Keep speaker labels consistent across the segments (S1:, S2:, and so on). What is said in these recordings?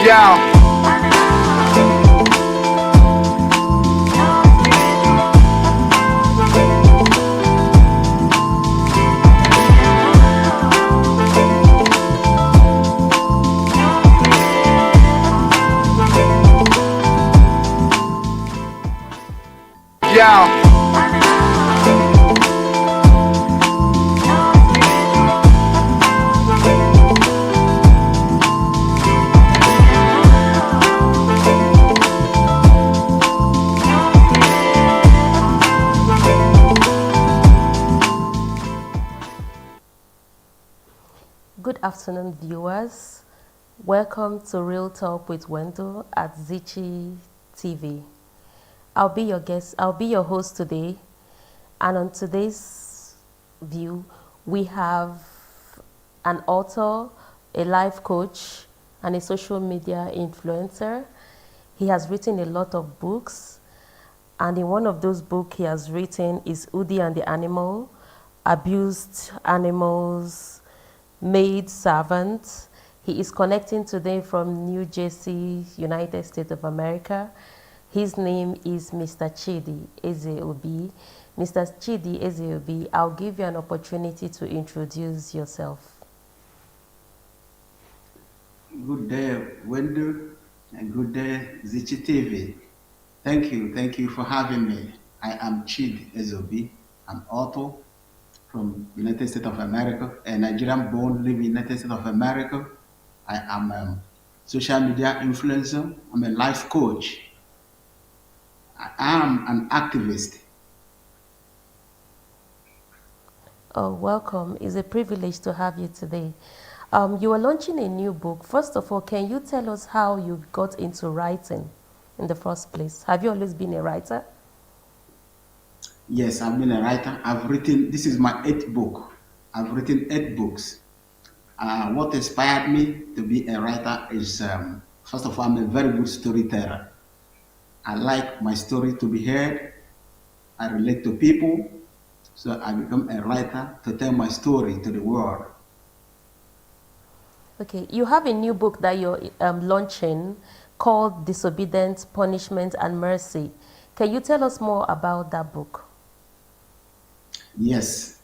S1: Yeah. Yeah.
S2: Good afternoon, viewers. Welcome to Real Talk with Wendell at Zichi TV. I'll be your guest, I'll be your host today. And on today's view, we have an author, a life coach, and a social media influencer. He has written a lot of books, and in one of those books he has written is Udi and the Animal, Abused Animals, Maid Servant. He is connecting today from New Jersey, United States of America. His name is Mr. Chidi Ezeobi. Mr. Chidi Ezeobi, I'll give you an opportunity to introduce yourself.
S3: Good day, Wendell, and good day, Zichi TV. Thank you for having me. I am Chidi Ezeobi, an author from United States of America, a Nigerian born, living in United States of America. I am a social media influencer. I'm a life coach. I am an activist.
S2: Oh, welcome. It's a privilege to have you today. You are launching a new book. First of all, can you tell us how you got into writing in the first place? Have you always been a writer?
S3: Yes, I've been a writer. This is my eighth book. I've written 8 books. What inspired me to be a writer is, first of all, I'm a very good storyteller. I like my story to be heard. I relate to people. So I become a writer to tell my story to the world.
S2: Okay, you have a new book that you're launching called Disobedience, Punishment, and Mercy. Can you tell us more about that book?
S3: Yes,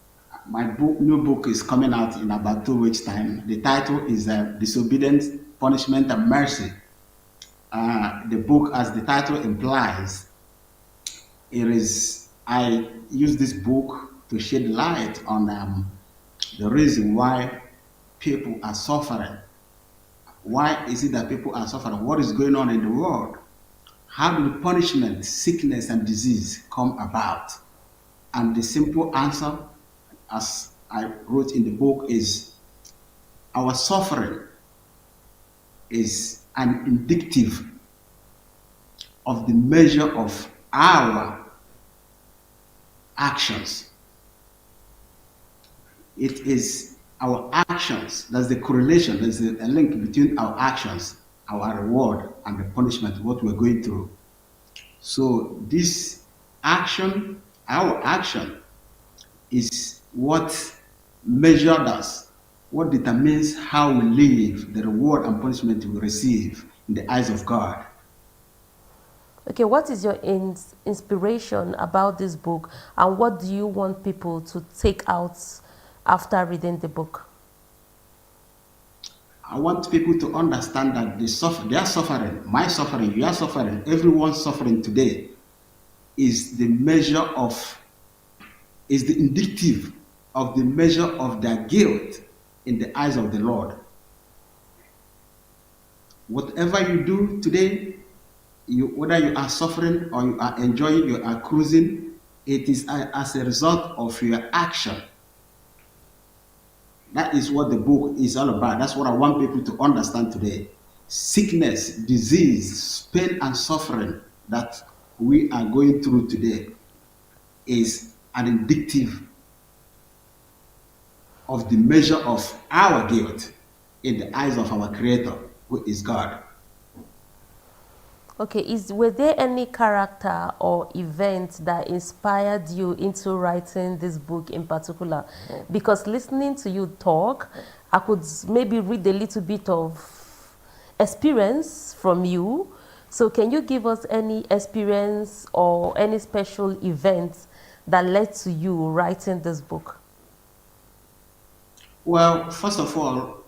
S3: new book is coming out in about 2 weeks' time. The title is Disobedience, Punishment, and Mercy. The book, as the title implies, I use this book to shed light on the reason why people are suffering. Why is it that people are suffering? What is going on in the world? How do punishment, sickness, and disease come about? And the simple answer, as I wrote in the book, is our suffering is an indicative of the measure of our actions. It is our actions, that's the correlation, there's a link between our actions, our reward, and the punishment, what we're going through. So this action, our action, is what measured us, what determines how we live, the reward and punishment we receive in the eyes of God.
S2: Okay, what is your inspiration about this book, and what do you want people to take out after reading the book?
S3: I want people to understand that their suffering, my suffering, your suffering, everyone's suffering today is the measure of, is the indicative of the measure of their guilt in the eyes of the Lord. Whatever you do today, whether you are suffering or you are enjoying, you are cruising, it is as a result of your action. That is what the book is all about. That's what I want people to understand today. Sickness, disease, pain, and suffering that we are going through today is an indicative of the measure of our guilt in the eyes of our Creator, who is God.
S2: Okay, were there any character or event that inspired you into writing this book in particular? Because listening to you talk, I could maybe read a little bit of experience from you. So, can you give us any experience or any special event that led to you writing this book?
S3: Well, first of all,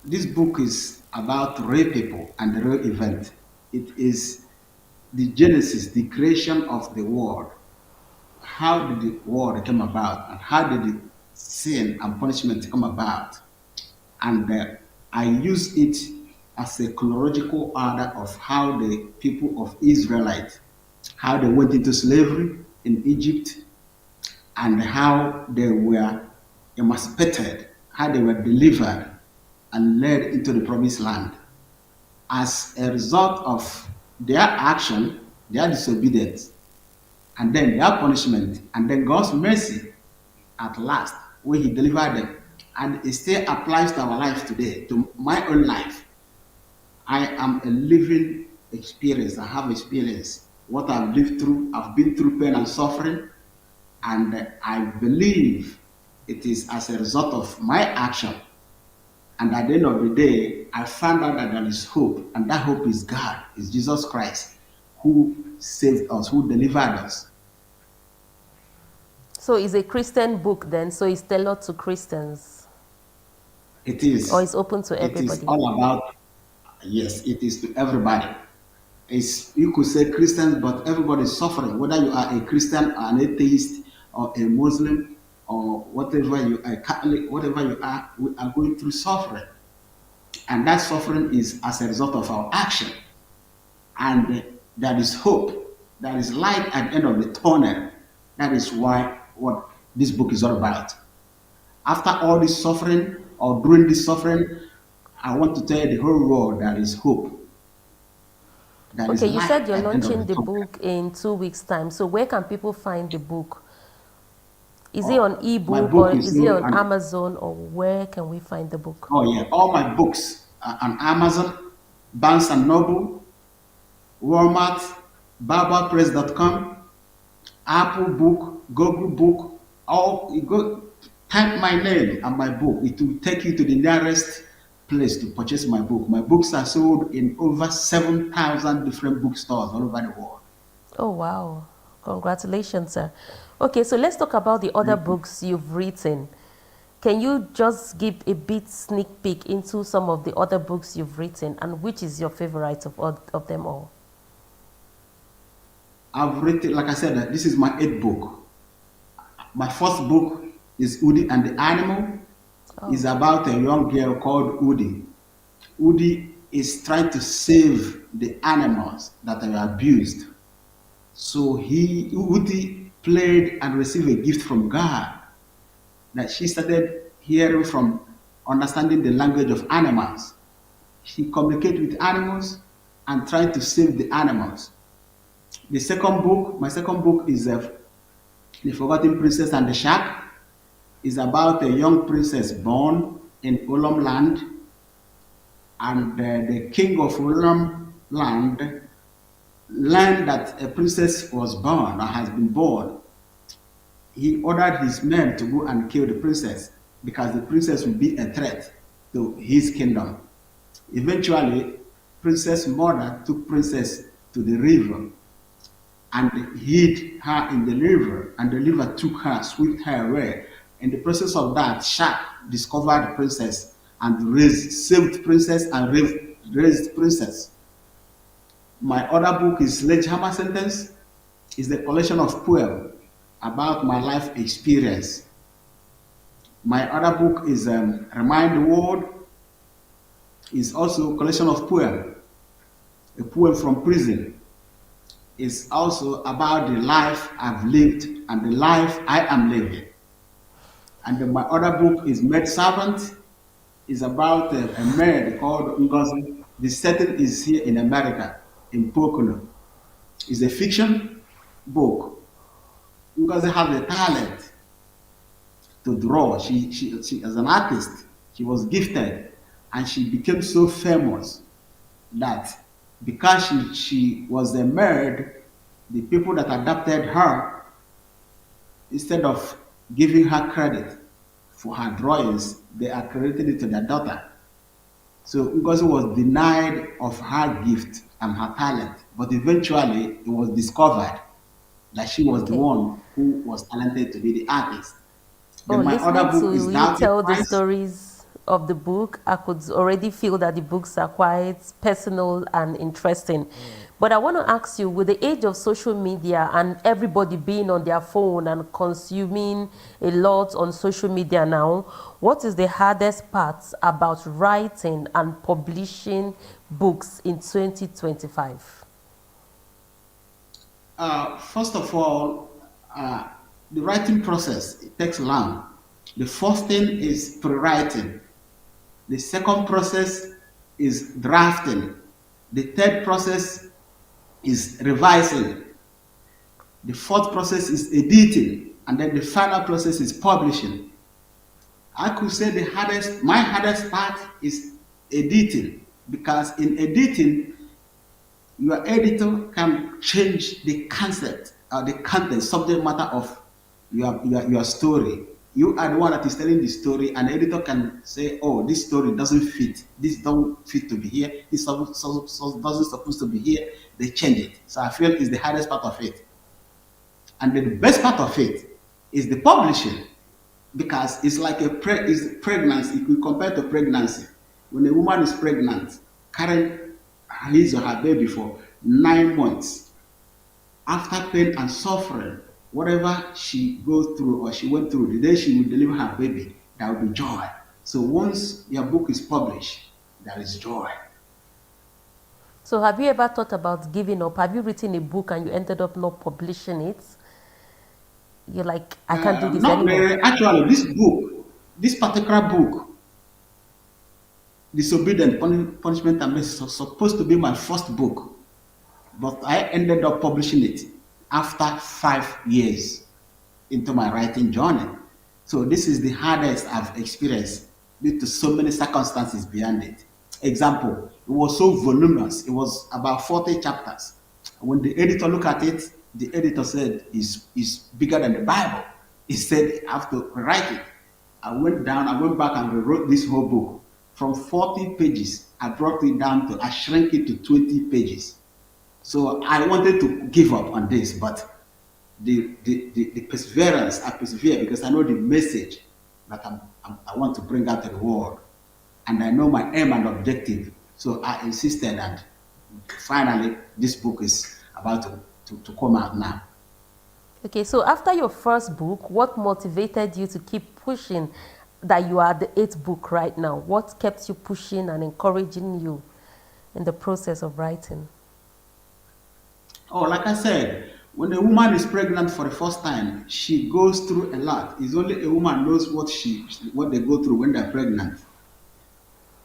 S3: this book is about real people and the real event. It is the genesis, the creation of the world. How did the world come about, and how did the sin and punishment come about? And I use it as a chronological order of how the people of Israelite, how they went into slavery in Egypt, and how they were emancipated, how they were delivered and led into the promised land. As a result of their action, their disobedience, and then their punishment, and then God's mercy at last, when He delivered them. And it still applies to our lives today, to my own life. I am a living experience. I have experienced what I've lived through. I've been through pain and suffering, and I believe it is as a result of my action. And at the end of the day, I found out that there is hope, and that hope is God, is Jesus Christ, who saved us, who delivered us.
S2: So, it's a Christian book then, so it's tailored to Christians
S3: It
S2: or
S3: is.
S2: it's open to
S3: It is
S2: everybody?
S3: all about, yes, it is to everybody. It's, you could say Christians, but everybody is suffering, whether you are a Christian, or an atheist, or a Muslim, or whatever you are, Catholic, whatever you are, we are going through suffering. And that suffering is as a result of our action. And there is hope, there is light at the end of the tunnel. That is why what this book is all about. After all this suffering, or during this suffering, I want to tell the whole world there is hope. There is
S2: Okay, you
S3: light
S2: said you're
S3: at the end of
S2: launching
S3: the
S2: the
S3: tunnel.
S2: book in 2 weeks' time. So, where can people find the book? Is it on
S3: Oh, my
S2: ebook or
S3: book is
S2: is it
S3: sold,
S2: on
S3: and
S2: Amazon, or where can we find the book?
S3: oh yeah, all my books are on Amazon, Barnes and Noble, Walmart, BarberPress.com, Apple Book, Google Book. All you go type my name and my book. It will take you to the nearest place to purchase my book. My books are sold in over 7,000 different bookstores all over the world.
S2: Oh, wow. Congratulations, sir. Okay, so let's talk about the other books you've written. Can you just give a bit sneak peek into some of the other books you've written, and which is your favorite of them all?
S3: I've written, like I said, that this is my eighth book. My first book is Udi and the Animal. It's
S2: Oh,
S3: about a young girl called Udi. Udi is trying to save the animals that are abused. So Udi played and received a gift from God, that she started hearing from, understanding the language of animals. She communicated with animals and tried to save the animals. The second book, my second book is The Forgotten Princess and the Shark. Is about a young princess born in Ulam land, and the king of Ulam land learned that a princess was born or has been born. He ordered his men to go and kill the princess because the princess would be a threat to his kingdom. Eventually, princess mother took princess to the river and hid her in the river, and the river took her, swept her away. In the process of that, shark discovered the princess and saved princess and raised princess. My other book is Sledgehammer Sentence. It's a collection of poems about my life experience. My other book is Remind the World. It's also a collection of poems, a poem from prison. It's also about the life I've lived and the life I am living. And then my other book is Maid Servant. It's about a maid called Ngozi. The setting is here in America, in Pocono. It's a fiction book. Ngozi has a talent to draw. She, as an artist, she was gifted, and she became so famous that because she was a maid, the people that adopted her, instead of giving her credit for her drawings, they are crediting it to their daughter. So Ngozi was denied of her gift and her talent, but eventually it was discovered that she was the
S2: Okay.
S3: one who was talented to be the artist.
S2: Oh,
S3: Then my
S2: listening
S3: other book is
S2: to you
S3: Doubt Your
S2: tell the
S3: Price.
S2: stories of the book, I could already feel that the books are quite personal and interesting. But I want to ask you, with the age of social media and everybody being on their phone and consuming a lot on social media now, what is the hardest part about writing and publishing books in 2025?
S3: First of all, the writing process it takes long. The first thing is pre-writing. The second process is drafting. The third process is revising. The fourth process is editing. And then the final process is publishing. I could say my hardest part is editing because in editing, your editor can change the concept or the content, subject matter of your story. You are the one that is telling the story, and the editor can say, "Oh, this story doesn't fit. This don't fit to be here. This doesn't supposed to be here." They change it. So I feel is the hardest part of it, and then the best part of it is the publishing because it's like is pregnancy. If we compare to pregnancy, when a woman is pregnant, carrying his or her baby for 9 months, after pain and suffering, whatever she goes through or she went through, the day she will deliver her baby, there will be joy. So once your book is published, there is joy.
S2: So have you ever thought about giving up? Have you written a book and you ended up not publishing it? You're like, I can't do this
S3: Not
S2: anymore.
S3: really. Actually, this particular book, Disobedient Punishment and Mercy, was supposed to be my first book, but I ended up publishing it after 5 years into my writing journey. So this is the hardest I've experienced due to so many circumstances behind it. Example, it was so voluminous. It was about 40 chapters. When the editor looked at it, the editor said it's bigger than the Bible. He said I have to write it. I went back and rewrote this whole book. From 40 pages, I shrank it to 20 pages. So I wanted to give up on this, but the perseverance, I persevere because I know the message that I want to bring out to the world. And I know my aim and objective. So I insisted, and finally, this book is about to come out now.
S2: Okay, so after your first book, what motivated you to keep pushing that you are the eighth book right now? What kept you pushing and encouraging you in the process of writing?
S3: Oh, like I said, when a woman is pregnant for the first time, she goes through a lot. It's only a woman knows what they go through when they're pregnant.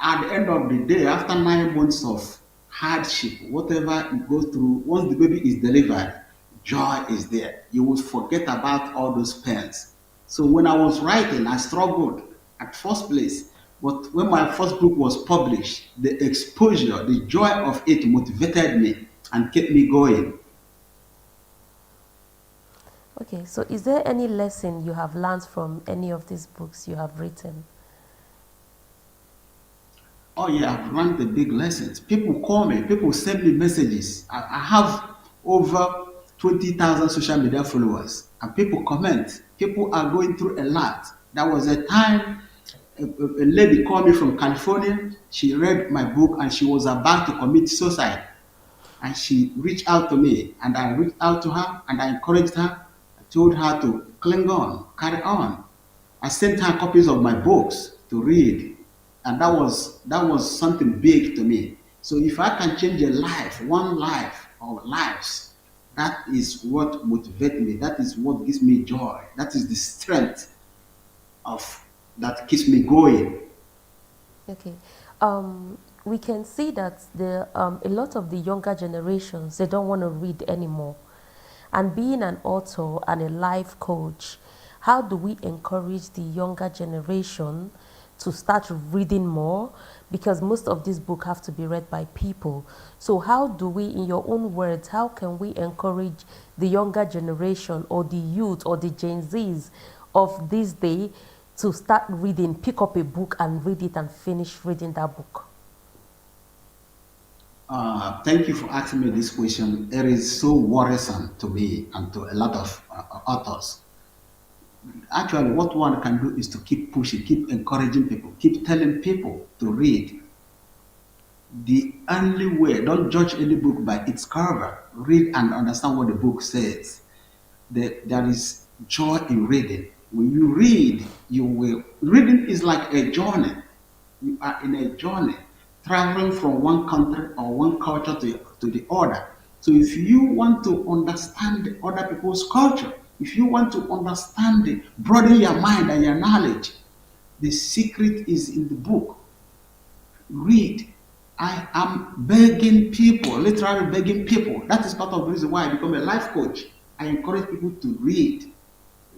S3: At the end of the day, after 9 months of hardship, whatever you go through, once the baby is delivered, joy is there. You will forget about all those pains. So when I was writing, I struggled at first place. But when my first book was published, the exposure, the joy of it motivated me and kept me going.
S2: Okay, so is there any lesson you have learned from any of these books you have written?
S3: Oh yeah, I've learned the big lessons. People call me, people send me messages. I have over 20,000 social media followers, and people comment. People are going through a lot. There was a time a lady called me from California. She read my book and she was about to commit suicide. And she reached out to me, and I reached out to her and I encouraged her. I told her to cling on, carry on. I sent her copies of my books to read, and that was something big to me. So if I can change a life, one life or lives, that is what motivates me. That is what gives me joy. That is the strength of that keeps me going.
S2: Okay. We can see that a lot of the younger generations, they don't want to read anymore. And being an author and a life coach, how do we encourage the younger generation to start reading more? Because most of these books have to be read by people. So how do we, in your own words, how can we encourage the younger generation or the youth or the Gen Zs of this day to start reading, pick up a book and read it and finish reading that book?
S3: Thank you for asking me this question. It is so worrisome to me and to a lot of authors. Actually, what one can do is to keep pushing, keep encouraging people, keep telling people to read. The only way, don't judge any book by its cover. Read and understand what the book says. There is joy in reading. When you read, you will. Reading is like a journey. You are in a journey, traveling from one country or one culture to the other. So if you want to understand the other people's culture, if you want to understand the broaden your mind and your knowledge, the secret is in the book. Read. I am begging people, literally begging people. That is part of the reason why I become a life coach. I encourage people to read.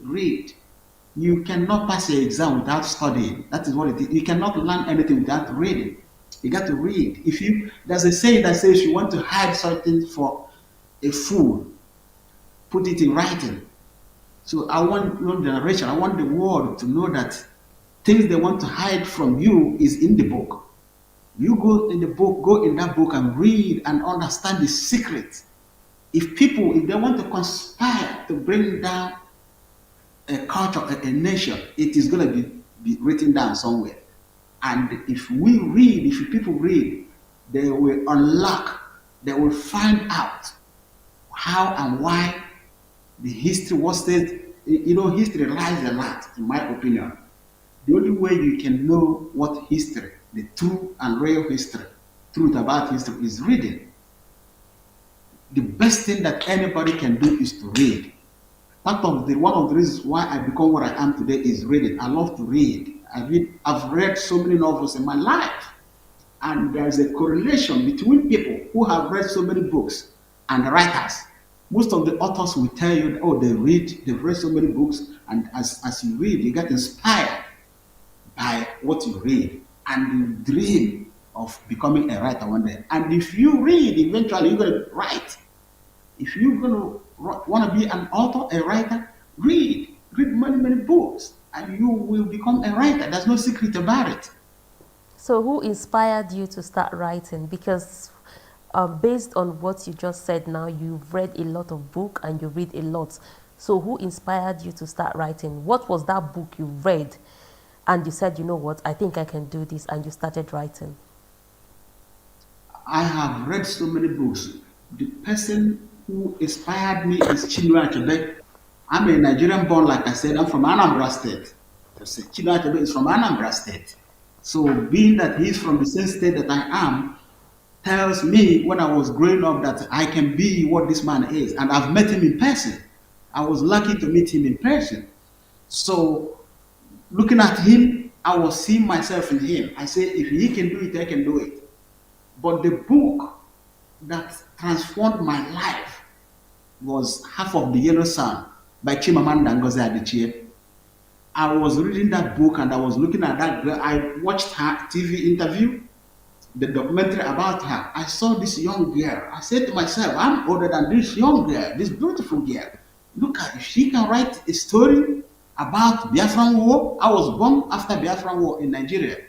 S3: Read. You cannot pass your exam without studying. That is what it is. You cannot learn anything without reading. You got to read. If you There's a saying that says you want to hide something for a fool, put it in writing. So I want your generation, I want the world to know that things they want to hide from you is in the book. You go in the book, go in that book and read and understand the secret. If they want to conspire to bring down a culture, a nation, it is going to be written down somewhere. And if we read, if people read, they will unlock, they will find out how and why the history was said. History lies a lot, in my opinion. The only way you can know what history, the true and real history, truth about history, is reading. The best thing that anybody can do is to read. One of the reasons why I become what I am today is reading. I love to read. I've read so many novels in my life, and there's a correlation between people who have read so many books and writers. Most of the authors will tell you, oh, they've read so many books, and as you read, you get inspired by what you read, and you dream of becoming a writer one day. And if you read, eventually you're going to write. If you're going to want to be an author, a writer, read many, many books, and you will become a writer. There's no secret about it.
S2: So, who inspired you to start writing? Because based on what you just said now, you've read a lot of book and you read a lot. So, who inspired you to start writing? What was that book you read and you said, you know what, I think I can do this, and you started writing?
S3: I have read so many books. The person who inspired me is Chinua Achebe. I'm a Nigerian born, like I said, I'm from Anambra State. Chinua Achebe is from Anambra State. So being that he's from the same state that I am, tells me when I was growing up that I can be what this man is. And I've met him in person. I was lucky to meet him in person. So looking at him, I was seeing myself in him. I said, if he can do it, I can do it. But the book that transformed my life was Half of the Yellow Sun by Chimamanda Ngozi Adichie. I was reading that book and I was looking at that girl. I watched her TV interview, the documentary about her. I saw this young girl. I said to myself, I'm older than this young girl, this beautiful girl. Look at, if she can write a story about Biafran War. I was born after Biafran War in Nigeria.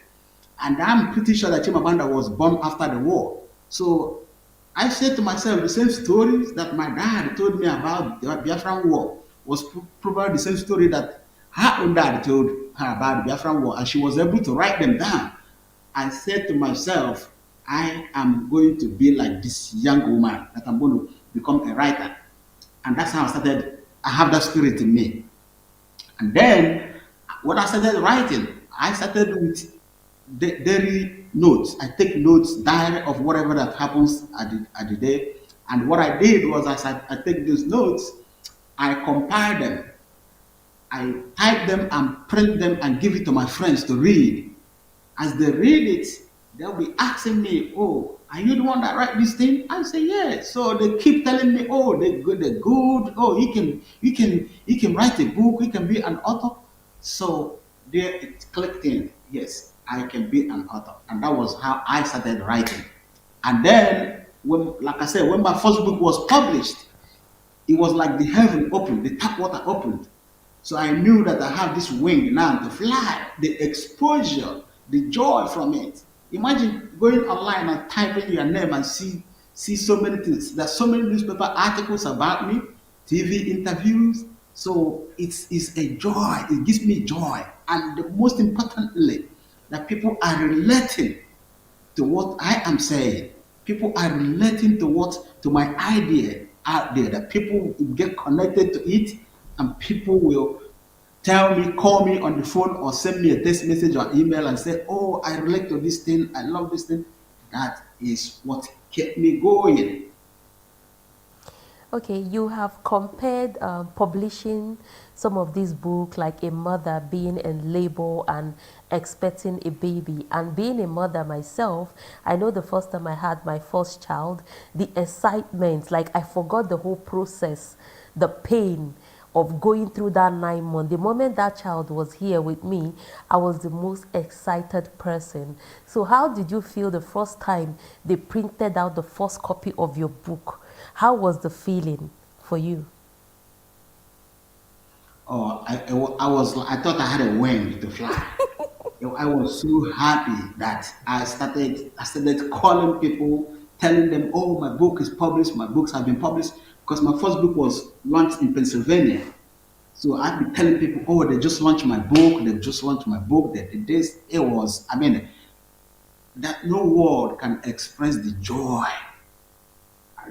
S3: And I'm pretty sure that Chimamanda was born after the war. So I said to myself, the same stories that my dad told me about the Biafran War was probably the same story that her own dad told her about the Biafran War, and she was able to write them down. I said to myself, I am going to be like this young woman, that I'm going to become a writer. And that's how I started. I have that spirit in me. And then when I started writing, I started with daily notes. I take notes, diary of whatever that happens at the day. And what I did was I take these notes, I compile them, I type them and print them and give it to my friends to read. As they read it, they'll be asking me, oh, are you the one that write this thing? I say, yeah. So they keep telling me, oh, they're good. Oh, he can write a book, he can be an author. So there it clicked in. Yes, I can be an author. And that was how I started writing. And then like I said, when my first book was published, it was like the heaven opened, the tap water opened. So I knew that I have this wing now to fly, the exposure, the joy from it. Imagine going online and typing your name and see so many things. There's so many newspaper articles about me, TV interviews. So it's a joy. It gives me joy, and the most importantly, that people are relating to what I am saying. People are relating to my idea out there. That people will get connected to it, and people will tell me, call me on the phone, or send me a text message or email and say, "Oh, I relate to this thing. I love this thing." That is what kept me going.
S2: Okay, you have compared publishing some of these books, like a mother being in labor and expecting a baby, and being a mother myself. I know the first time I had my first child, the excitement, like I forgot the whole process, the pain of going through that 9 months. The moment that child was here with me, I was the most excited person. So how did you feel the first time they printed out the first copy of your book? How was the feeling for you?
S3: Oh, I thought I had a wing to fly. I was so happy that I started calling people, telling them, "Oh, my book is published. My books have been published." Because my first book was launched in Pennsylvania. So I'd be telling people, "Oh, they just launched my book. They've just launched my book." They did this. It was, I mean, that no word can express the joy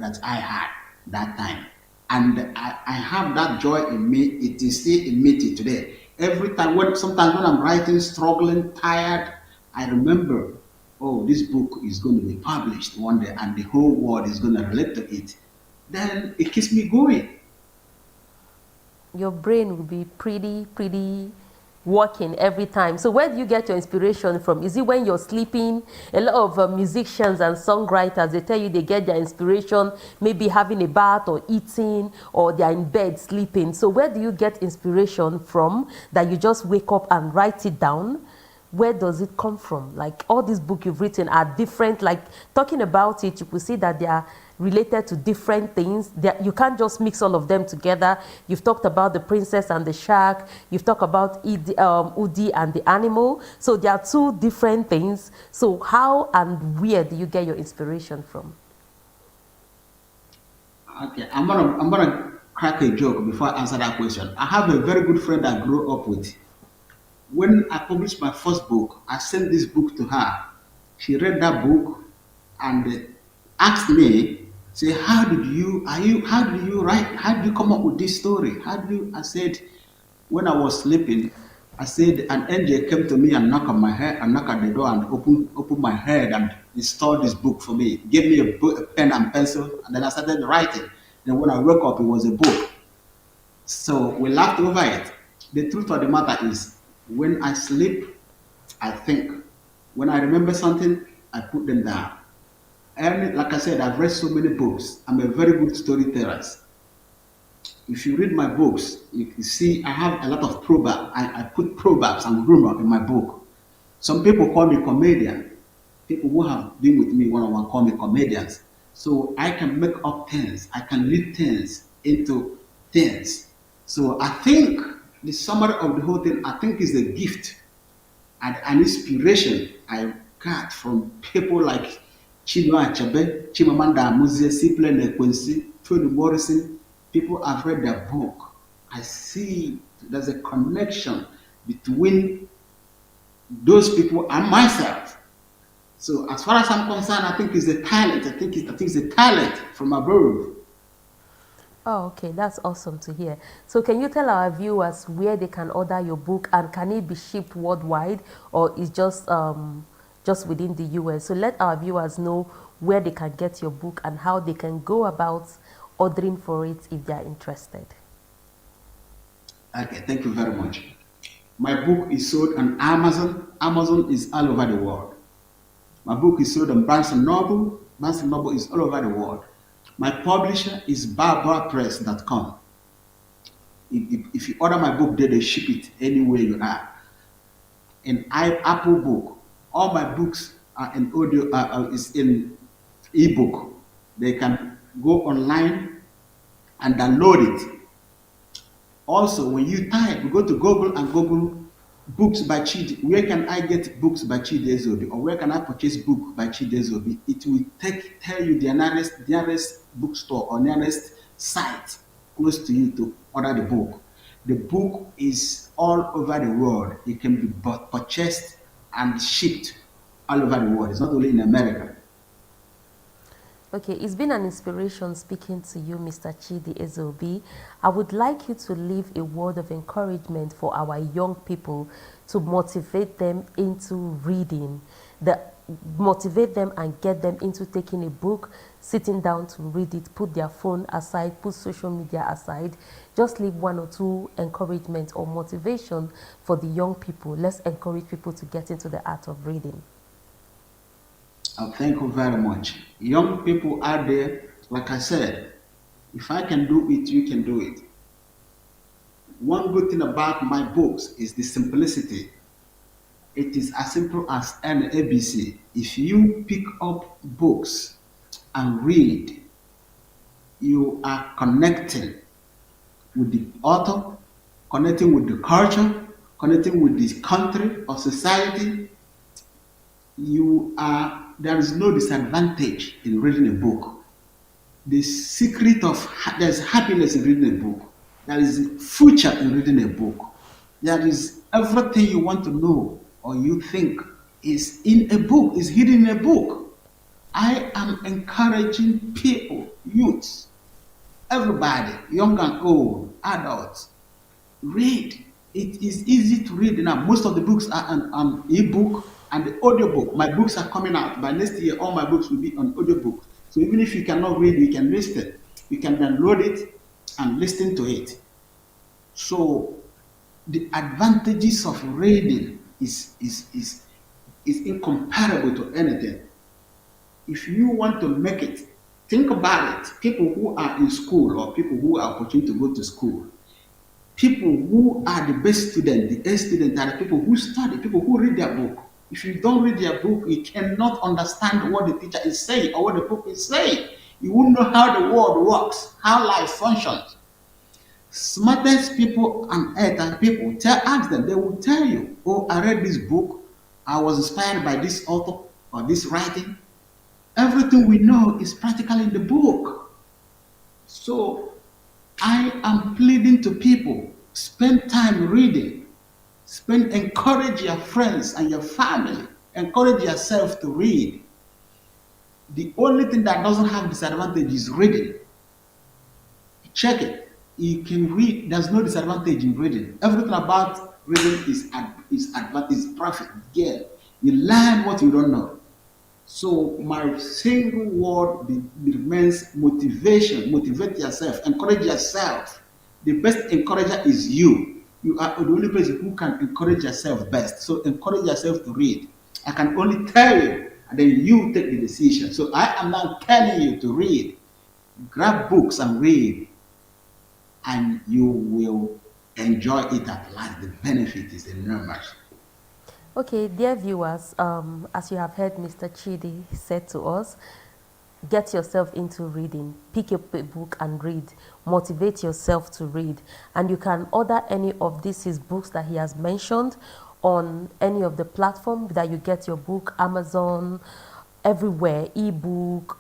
S3: that I had that time. And I have that joy in me. It is still in me till today. Every time, sometimes when I'm writing, struggling, tired, I remember, oh, this book is going to be published one day and the whole world is going to relate to it. Then it keeps me going.
S2: Your brain will be pretty working every time. So where do you get your inspiration from? Is it when you're sleeping? A lot of musicians and songwriters, they tell you they get their inspiration maybe having a bath or eating, or they're in bed sleeping. So where do you get inspiration from that you just wake up and write it down? Where does it come from? Like all these books you've written are different. Like talking about it, you could see that they are related to different things. You can't just mix all of them together. You've talked about the princess and the shark. You've talked about Udi and the animal. So there are two different things. So how and where do you get your inspiration from?
S3: Okay, I'm gonna crack a joke before I answer that question. I have a very good friend I grew up with. When I published my first book, I sent this book to her. She read that book and asked me, say, how did you write, how did you come up with this story? How do you, I said, when I was sleeping, I said, an angel came to me and knocked on my head, and knocked at the door and opened my head and installed this book for me. Gave me a pen and pencil, and then I started writing. Then when I woke up, it was a book. So we laughed over it. The truth of the matter is, when I sleep, I think. When I remember something, I put them down. And like I said, I've read so many books. I'm a very good storyteller. If you read my books, you can see I have a lot of proverbs. I put proverbs and rumor in my book. Some people call me comedian. People who have been with me one-on-one call me comedians. So I can make up things. I can lead things into things. So I think the summary of the whole thing, I think, is a gift and an inspiration I got from people like Chinua Achebe, Chimamanda Amuzie, Cyprian Ekwensi, Toni Morrison. People have read their book. I see there's a connection between those people and myself. So as far as I'm concerned, I think it's a talent. I think it's a talent from above.
S2: Oh, okay, that's awesome to hear. So can you tell our viewers where they can order your book, and can it be shipped worldwide, or is just within the US? So let our viewers know where they can get your book and how they can go about ordering for it if they are interested.
S3: Okay, thank you very much. My book is sold on Amazon. Amazon is all over the world. My book is sold on Barnes& and Noble. Barnes& and Noble is all over the world. My publisher is barbarapress.com. If you order my book there, they ship it anywhere you are. In Apple Book, all my books are in audio, is in ebook. They can go online and download it. Also, when you type, you go to Google and Google books by Chidi. Where can I get books by Chidi Ezeobi, or where can I purchase book by Chidi Ezeobi? It will tell you the nearest bookstore or nearest site close to you to order the book. The book is all over the world. It can be purchased and shipped all over the world. It's not only in America.
S2: Okay, it's been an inspiration speaking to you, Mr. Chidi Ezeobi. I would like you to leave a word of encouragement for our young people to motivate them into reading, motivate them and get them into taking a book, sitting down to read it, put their phone aside, put social media aside. Just leave one or two encouragement or motivation for the young people. Let's encourage people to get into the art of reading.
S3: Thank you very much. Young people out there, like I said, if I can do it, you can do it. One good thing about my books is the simplicity. It is as simple as an ABC. If you pick up books and read, you are connecting with the author, connecting with the culture, connecting with this country or society. There is no disadvantage in reading a book. The secret of there's happiness in reading a book. There is future in reading a book. There is everything you want to know or you think is in a book, is hidden in a book. I am encouraging people, youths, everybody, young and old, adults, read. It is easy to read now. Most of the books are on ebook and the audiobook. My books are coming out. By next year, all my books will be on audiobook. So even if you cannot read, you can listen. You can download it and listen to it. So the advantages of reading is incomparable to anything. If you want to make it, think about it. People who are in school or people who are opportunity to go to school, people who are the best students, the A students are the people who study, people who read their book. If you don't read their book, you cannot understand what the teacher is saying or what the book is saying. You won't know how the world works, how life functions. Smartest people on earth are people. Ask them, they will tell you, oh, I read this book, I was inspired by this author or this writing. Everything we know is practically in the book. So I am pleading to people, spend time reading. Encourage your friends and your family. Encourage yourself to read. The only thing that doesn't have disadvantage is reading. Check it. You can read. There's no disadvantage in reading. Everything about reading is advantage, is profit. Yeah, you learn what you don't know. So my single word remains motivation. Motivate yourself. Encourage yourself. The best encourager is you. You are the only person who can encourage yourself best. So encourage yourself to read. I can only tell you, and then you take the decision. So I am now telling you to read. Grab books and read, and you will enjoy it at last. The benefit is enormous.
S2: Okay, dear viewers, as you have heard Mr. Chidi said to us, get yourself into reading, pick up a book and read, motivate yourself to read, and you can order any of his books that he has mentioned on any of the platform that you get your book, Amazon, everywhere, ebook,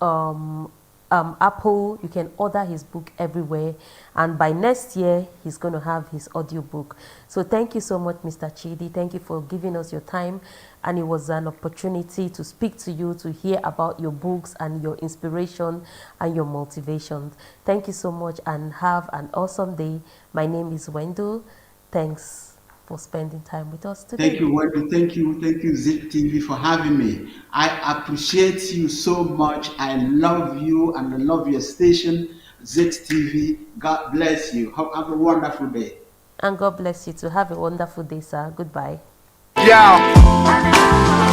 S2: Apple. You can order his book everywhere, and by next year he's going to have his audiobook. So thank you so much, Mr. Chidi. Thank you for giving us your time, and it was an opportunity to speak to you, to hear about your books and your inspiration and your motivation. Thank you so much, and have an awesome day. My name is Wendell. Thanks for spending time with us today.
S3: Thank you, Wendy. Thank you, Zik TV, for having me. I appreciate you so much. I love you and I love your station, Zik TV. God bless you. Have a wonderful day.
S2: And God bless you too. Have a wonderful day, sir. Goodbye.
S1: Yeah.